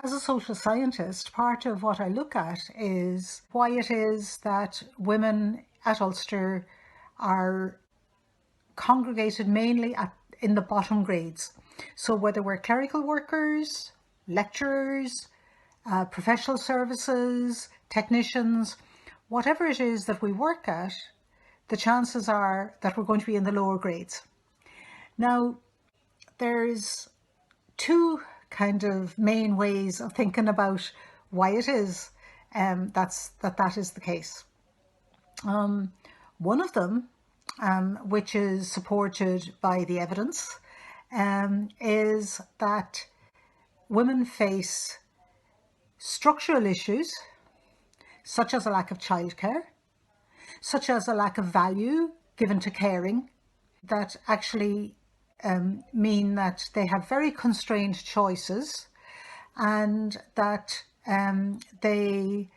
As a social scientist, part of what I look at is why it is that women at Ulster are congregated mainly in the bottom grades. So whether we're clerical workers, lecturers, professional services, technicians, whatever it is that we work at, the chances are that we're going to be in the lower grades. Now, there's two kind of main ways of thinking about why it is that is the case. One of them, which is supported by the evidence, is that women face structural issues such as a lack of childcare, such as a lack of value given to caring, that actually mean that they have very constrained choices, and that they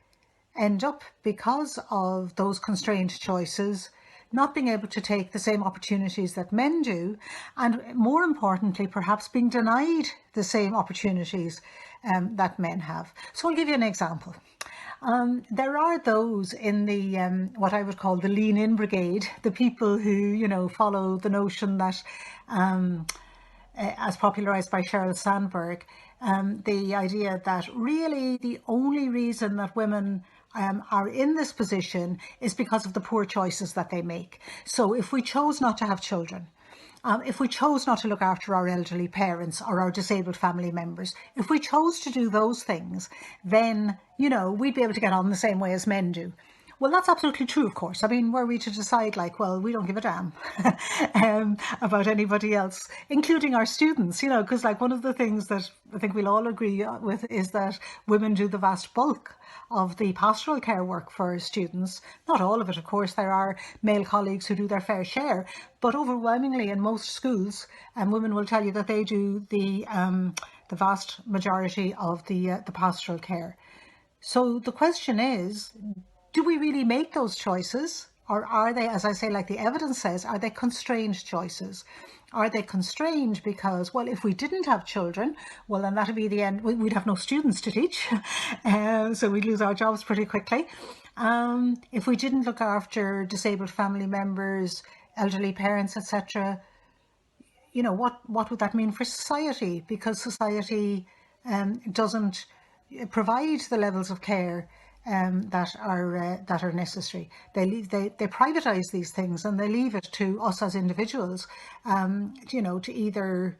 end up, because of those constrained choices, not being able to take the same opportunities that men do, and more importantly, perhaps being denied the same opportunities that men have. So I'll give you an example. There are those in the what I would call the lean-in brigade, the people who, you know, follow the notion that, as popularised by Sheryl Sandberg, the idea that really the only reason that women are in this position is because of the poor choices that they make. So if we chose not to have children, if we chose not to look after our elderly parents or our disabled family members, if we chose to do those things, then, you know, we'd be able to get on the same way as men do. Well, that's absolutely true, of course. I mean, were we to decide like, well, we don't give a damn about anybody else, including our students, you know, because like one of the things that I think we'll all agree with is that women do the vast bulk of the pastoral care work for students. Not all of it, of course. There are male colleagues who do their fair share, but overwhelmingly in most schools, women will tell you that they do the vast majority of the pastoral care. So the question is, do we really make those choices, or are they, as I say, like the evidence says, are they constrained choices? Are they constrained because, well, if we didn't have children, well, then that'd be the end. We'd have no students to teach, so we'd lose our jobs pretty quickly. If we didn't look after disabled family members, elderly parents, etc., you know, what would that mean for society? Because society doesn't provide the levels of care that are necessary. They privatise these things, and they leave it to us as individuals, you know, to either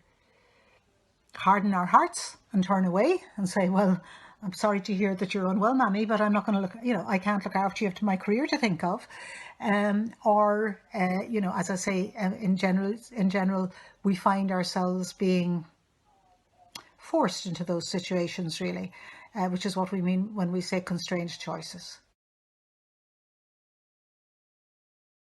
harden our hearts and turn away and say, well, I'm sorry to hear that you're unwell, Mammy, but I'm not going to look, you know, I can't look after you, to my career to think of. Or, you know, as I say, in general, we find ourselves being forced into those situations, really, which is what we mean when we say constrained choices.